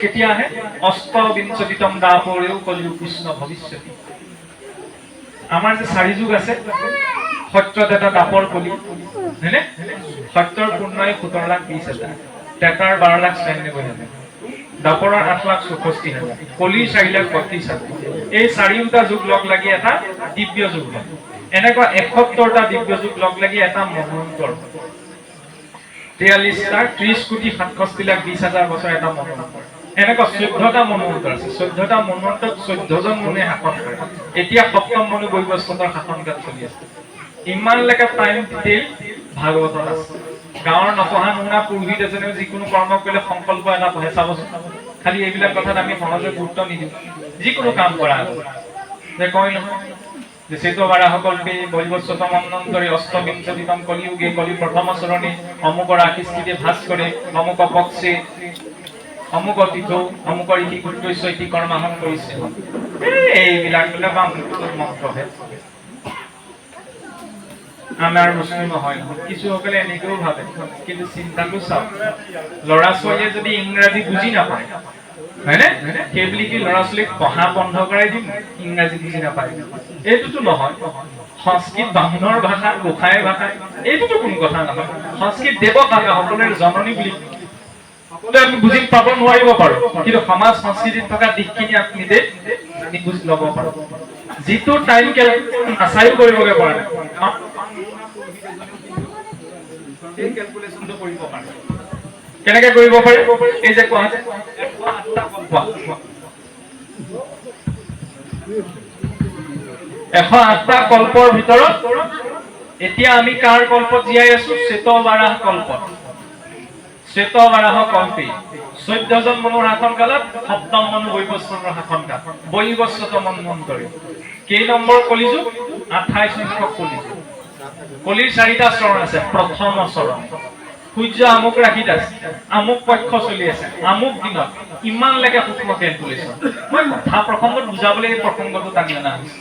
কেতিয়া আহে অষ্টবিংশতিতম দাপৰেও কলিযুগ কৃষ্ণ ভৱিষ্যতি। আমাৰ যে 4 যুগ আছে, সত্যত এটা দাপৰ কলি, হয়নে? সত্যৰ পূৰ্ণই 17,20,000, তেতাৰ 12,94,000, দাপৰৰ 8,64,000, কলিৰ 4,32,000। এই 4টা যুগ লগ লাগি এটা দিব্য যুগ হয়। এনেকুৱা 71টা দিব্য যুগ লগ লাগি এটা মন্বন্তৰ, 43টা 30,67,20,000 বছৰ এটা মন্বন্তৰ। এনেকুৱা 14টা মন্বন্তৰ আছে। 14টা মন্বন্তৰত 14জন মুনিয়ে শাসন কৰে। এতিয়া 7ম মনু বৈবস্বতৰ শাসনকাল চলি আছে। ইমানলৈকে টাইম ডিটেইল ভাগৱতত আছে। গাঁৱৰ নপঢ়া নুশুনা পুৰোহিত এজনেও যিকোনো কৰ্ম কৰিলে সংকল্প এটা পঢ়ে, চাবচোন। খালি এইবিলাক কথাত আমি সহজে গুৰুত্ব নিদিওঁ। যিকোনো কাম কৰা যে কয় নহয় যে চেতবাৰাসকল্পে বৈবস্বতম মন্বন্তৰে অষ্টবিংশতিতম কলিযুগে কলি প্ৰথম চৰণে অমুকৰ আশিষ্টিতে ভাস কৰে, অমুক পক্ষে অমুক তীৰ্থ অমুক ঋষি গুৰুত্বস্য ইতি কৰ্মাহন কৰিছে। এইবিলাক মন্ত্ৰহে আমাৰ মুছলিম নহয়। কিছুসকলে এনেকৈও ভাবে, কিন্তু চিন্তাটো চাওক, ল'ৰা ছোৱালীয়ে যদি ইংৰাজী বুজি নাপায়, হয়নে? সেই বুলি কি ল'ৰা ছোৱালীক পঢ়া বন্ধ কৰাই দিম ইংৰাজী বুজি নাপায়? এইটোতো নহয়। সংস্কৃত বামুণৰ ভাষা, গোসাঁইৰ ভাষা, এইটোতো কোনো কথা নহয়। সংস্কৃত দেৱ ভাষা, সকলোৰে জননী বুলি আমি বুজি পাব নোৱাৰিব পাৰো, কিন্তু সমাজ সংস্কৃতিত থকা দিশখিনি আপুনি বুজি ল'ব পাৰো। যিটো টাইম আচাইও কৰিবগে পৰা নাই, কেনেকে কৰিব পাৰে? এই যে কোৱা 108টা কল্পৰ ভিতৰত এতিয়া আমি কাৰ কল্পত জীয়াই আছো? শ্বেতবাৰাহ কল্পত। শ্বেতবাৰাহ কল্পে 14জন মনুৰ শাসন কালত 7ম মনু বৈবস্বতৰ শাসন কাল, বৈবস্বত মন্বন্তৰে। কেই নম্বৰ কলিযুগ? 28 সংখ্যক কলিযুগ। কলিৰ 4টা চৰণ আছে। প্ৰথম চৰণ, সূৰ্য আমুক ৰাশিত আছে, আমুক পক্ষ চলি আছে, আমুক দিনত, ইমানলৈকে সূক্ষ্ম কেলকুলেশ্যন। মই কথা প্ৰসংগত বুজাবলৈ এই প্ৰসংগটো টানি অনা হৈছে।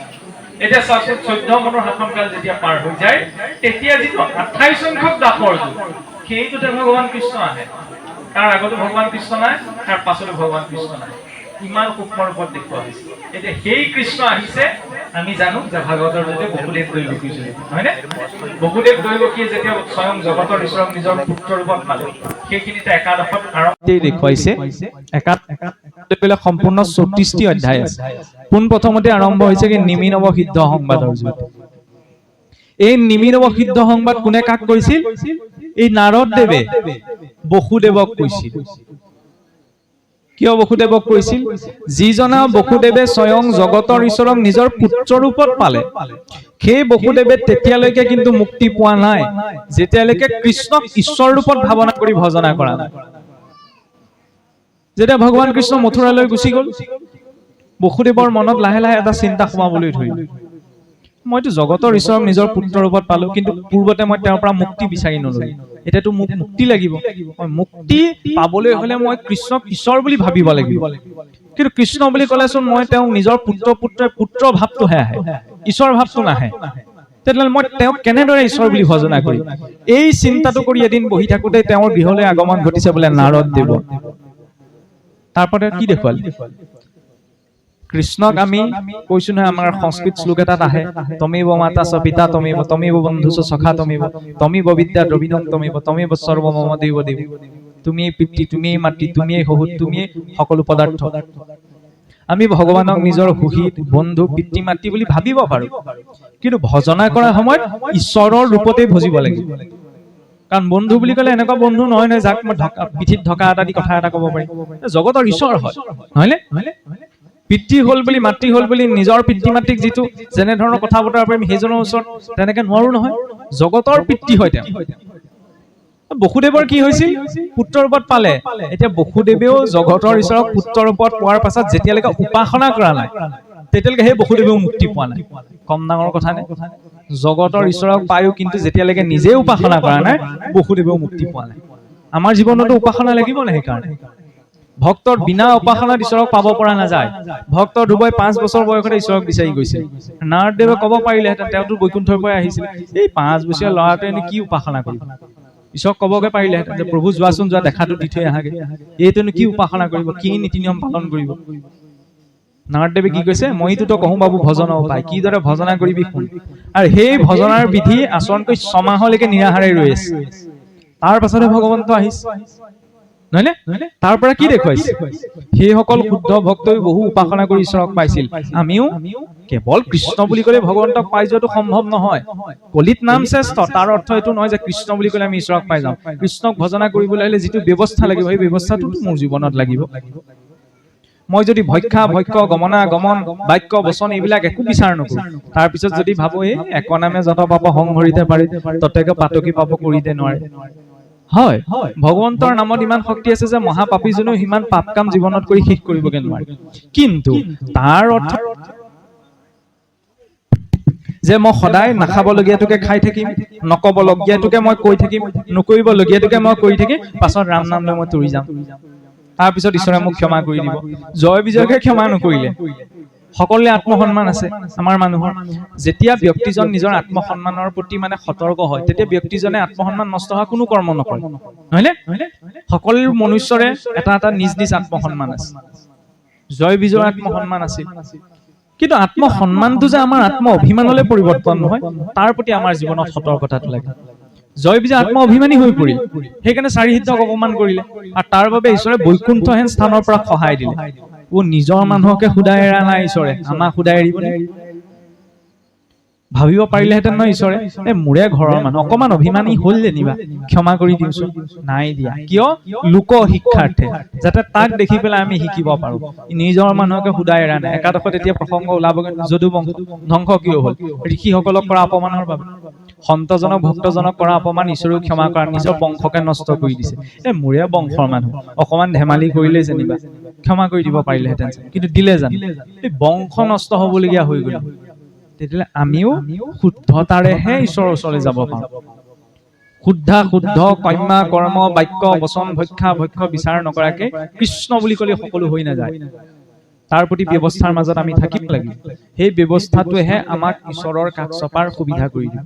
এতিয়া চাওকচোন, 14 মনুৰ শাসনকাল যেতিয়া পাৰ হৈ যায়, তেতিয়া যিটো 28 সংখ্যক দাপৰ যুগ, সেইটোতে ভগৱান কৃষ্ণ আহে। তাৰ আগতো ভগৱান কৃষ্ণ নাই, তাৰ পাছতো ভগৱান কৃষ্ণ নাই। ইমান সূক্ষ্ম ৰূপত দেখুওৱা হৈছে। এতিয়া সেই কৃষ্ণ আহিছে, আমি জানো যে ভাগৱতৰ জৰিয়তে বসুদেৱ দৈৱকী জৰিয়তে, হয়নে? বসুদেৱ দৈৱকীয়ে যেতিয়া স্বয়ং জগতৰ ঈশ্বৰক নিজৰ পুত্ৰ ৰূপত পালে, সেইখিনিতে একাদশত আৰম্ভতেই দেখুৱাইছে। সম্পূৰ্ণ 34টি অধ্যায় আছে। পোন প্ৰথমতে আৰম্ভ হৈছে কি নিমিনৱ সিদ্ধ সংবাদৰ জৰিয়তে। এই নিমিনৱ সিদ্ধ সংবাদ কোনে কাক কৈছিল? এই নাৰদ দেৱে বসুদেৱক কৈছিল। কিয় বসুদেৱক কৈছিল? যিজনা বসুদেৱে স্বয়ং জগতৰ ঈশ্বৰক নিজৰ পুত্ৰ ৰূপত পালে, সেই বসুদেৱে তেতিয়ালৈকে কিন্তু মুক্তি পোৱা নাই, যেতিয়ালৈকে কৃষ্ণক ঈশ্বৰ ৰূপত ভাৱনা কৰি ভজনা কৰা নাই। যেতিয়া ভগৱান কৃষ্ণ মথুৰালৈ গুচি গ'ল, বসুদেৱৰ মনত লাহে লাহে এটা চিন্তা সোমাবলৈ ধৰিল। মইতো জগতৰ ঈশ্বৰক নিজৰ পুত্ৰ ৰূপত পালো, কিন্তু পূৰ্বতে মই তেওঁৰ পৰা মুক্তি বিচাৰি নললো। এতিয়াতো মোক মুক্তি লাগিব। মই মুক্তি পাবলৈ হলে মই কৃষ্ণক ঈশ্বৰ বুলি ভাবিব লাগিব। কিন্তু কৃষ্ণ বুলি ক'লেচোন মই তেওঁক নিজৰ পুত্ৰ ভাৱটোহে আহে, ঈশ্বৰ ভাৱটো নাহে। তেতিয়াহ'লে মই তেওঁক কেনেদৰে ঈশ্বৰ বুলি ভজনা কৰিম? এই চিন্তাটো কৰি এদিন বহি থাকোতে তেওঁৰ গৃহলৈ আগমন ঘটিছে বোলে নাৰদ দেৱ। তাৰপৰা কি দেখুৱালে? কৃষ্ণক আমি কৈছো নহয়, আমাৰ সংস্কৃত শ্লোক এটাত আহে, তমেব মাতা চ পিতা তমেব, তমেব বন্ধু চ সখা তমেব, তমেব বিদ্যা দ্ৰবিণং তমেব, তমেব সৰ্ব মম দেৱ দেৱ। তুমিয়েই পিতৃ, তুমিয়েই মাতৃ, তুমিয়েই সহুত, তুমিয়েই সকলো পদাৰ্থ। আমি ভগৱানক নিজৰ সুহিত, বন্ধু, পিতৃ মাতৃ বুলি ভাবিব পাৰো, কিন্তু ভজনা কৰাৰ সময়ত ঈশ্বৰৰ ৰূপতেই ভজিব লাগিব। কাৰণ বন্ধু বুলি ক'লে এনেকুৱা বন্ধু নহয় নহয় যাক মই পিঠিত ঢকা এটা দি কথা এটা ক'ব পাৰিম। জগতৰ ঈশ্বৰ হয়, নহয়নে? পিতৃ হল বুলি, মাতৃ হল বুলি নিজৰ পিতৃ মাতৃক যিটো যেনে ধৰণৰ কথা বতৰা পাৰিম, সেইজনৰ ওচৰত তেনেকে নোৱাৰো নহয়। জগতৰ পিতৃ হয় তেওঁ। বসুদেৱৰ কি হৈছিল? পুত্ৰ ৰূপত পালে। এতিয়া বসুদেৱেও জগতৰ ঈশ্বৰক পুত্ৰ ৰূপত পোৱাৰ পাছত যেতিয়ালৈকে উপাসনা কৰা নাই, তেতিয়ালৈকে সেই বসুদেৱেও মুক্তি পোৱা নাই। কম ডাঙৰ কথা নে? জগতৰ ঈশ্বৰক পায়ো কিন্তু যেতিয়ালৈকে নিজে উপাসনা কৰা নাই, বসুদেৱেও মুক্তি পোৱা নাই। আমাৰ জীৱনতো উপাসনা লাগিব নে? সেইকাৰণে ভক্তৰ বিনা উপাসনাত ঈশ্বৰক পাব পৰা নাযায়। ভক্ত ধ্ৰুৱই 5 বছৰ বয়সতে ঈশ্বৰক বিচাৰি গৈছিল। নাৰদদেৱে ক'ব পাৰিলেহেঁতেন, তেওঁতো বৈকুণ্ঠৰ পৰাই আহিছিল, এই 5 বছৰীয়া ল'ৰাটোৱে কি উপাসনা কৰিব? ঈশ্বৰক ক'বগে পাৰিলেহেঁতেন যে প্ৰভু যোৱাচোন, যোৱা দেখাটো দি থৈ আহাগে, এইটোনো কি উপাসনা কৰিব, কি নীতি নিয়ম পালন কৰিব। নাৰদদেৱে কি কৈছে, মইতো কহো বাবু ভজন উপায়, কিদৰে ভজনা কৰিবি শুন। আৰু সেই ভজনাৰ বিধি আচৰণ কৰি 6 মাহলৈকে নিৰাহাৰে ৰৈ আছে। তাৰ পাছতহে ভগৱন্ত আহিছে, নহয়নে? তাৰ পৰা কি দেখুৱাইছে, সেইসকল শুদ্ধ ভক্তই বহু উপাসনা কৰি ঈশ্বৰক পাইছিল। আমিও কেৱল কৃষ্ণ বুলি ক'লে ভগৱন্তক পাই যোৱাটো সম্ভৱ নহয়। কলিত নাম শ্ৰেষ্ঠ, তাৰ অৰ্থ এইটো নহয় যে কৃষ্ণ বুলি ক'লে আমি ঈশ্বৰক পাই যাওঁ। কৃষ্ণক ভজনা কৰিবলৈ হ'লে যিটো ব্যৱস্থা লাগিব, সেই ব্যৱস্থাটো মোৰ জীৱনত লাগিব। মই যদি ভক্ষা ভক্ষ গমনা গমন বাক্য বচন এইবিলাক একো বিচাৰ নকৰো, তাৰপিছত যদি ভাবো এই একনামে যত পাব সংহৰিতে পাৰি ততেকে পাতকি পাব কৰিতে নোৱাৰে, হয় ভগৱন্তৰ নামত ইমান শক্তি আছে যে মহাপাপীজনেও সিমান পাপ কাম জীৱনত কৰি শেষ কৰিবগে নোৱাৰে। কিন্তু তাৰ অৰ্থ যে মই সদায় নাখাবলগীয়াটোকে খাই থাকিম, নকবলগীয়াটোকে মই কৈ থাকিম, নকৰিবলগীয়াটোকে মই কৰি থাকিম, পাছত ৰাম নাম লৈ মই তৰি যাম, তাৰপিছত ঈশ্বৰে মোক ক্ষমা কৰি দিব। জয় বিজয়কে ক্ষমা নকৰিলে। সকলোৰে আত্মসন্মান আছে আমাৰ মানুহৰ। যেতিয়া ব্যক্তিজন নিজৰ আত্মসন্মানৰ প্ৰতি মানে সতৰ্ক হয়, তেতিয়া ব্যক্তিজনে আত্মসন্মান নষ্ট হোৱা কোনো কৰ্ম নকৰে, নহয়নে? সকলো মনুষ্যৰে এটা এটা নিজ নিজ আত্মসন্মান আছে। জয় বিজয়ৰ আত্মসন্মান আছিল, কিন্তু আত্মসন্মানটো যে আমাৰ আত্ম অভিমানলৈ পৰিৱৰ্তন নহয়, তাৰ প্ৰতি আমাৰ জীৱনত সতৰ্কতাটো লাগে। জয় বিজয় আত্ম অভিমানী হৈ পৰিল, সেইকাৰণে চাৰিহিতক অপমান কৰিলে, আৰু তাৰ বাবে ঈশ্বৰে বৈকুণ্ঠহেন স্থানৰ পৰা সহায় দিলে। নিজৰ মানুহকে সুদাই এৰা নাই ঈশ্বৰে, আমাক সুদাই এৰিবনে? ভাবিব পাৰিলেহেঁতেন ন ঈশ্বৰে, মোৰে ঘৰৰ মানুহ অকমান অভিমানী হল যেনিবা, ক্ষমা কৰি দিওঁচোন, নাই দিয়া। কিয়? লোক শিক্ষাৰ্থে, যাতে তাক দেখি পেলাই আমি শিকিব পাৰো। নিজৰ মানুহকে সুদাই এৰা নাই। একাদশত এতিয়া প্ৰসংগ ওলাবগৈ, যদু বংশ ধ্বংস কিয় হল? ঋষিসকলক কৰা অপমানৰ বাবে। সন্তজনক ভক্তজনক কৰা অপমান ঈশ্বৰেও ক্ষমা কৰা, নিজৰ বংশকে নষ্ট কৰি দিছে। মোৰে বংশৰ মানুহ অকমান ধেমালি কৰিলে যেনিবা ক্ষমা কৰি দিব পাৰিলেহেঁতেন, কিন্তু দিলে জানো? বংশ নষ্ট হবলগীয়া হৈ গল। তেতিয়াহ'লে আমিও শুদ্ধতাৰেহে ঈশ্বৰৰ ওচৰলৈ যাব পাৰো। শুদ্ধ কৰ্ম কৰ্ম বাক্য বচন ভক্ষা ভক্ষ বিচাৰ নকৰাকে কৃষ্ণ বুলি ক'লে সকলো হৈ নাযায়। তাৰ প্ৰতি ব্যৱস্থাৰ মাজত আমি থাকিব লাগিব। সেই ব্যৱস্থাটোৱেহে আমাক ঈশ্বৰৰ কাষ চপাৰ সুবিধা কৰি দিব।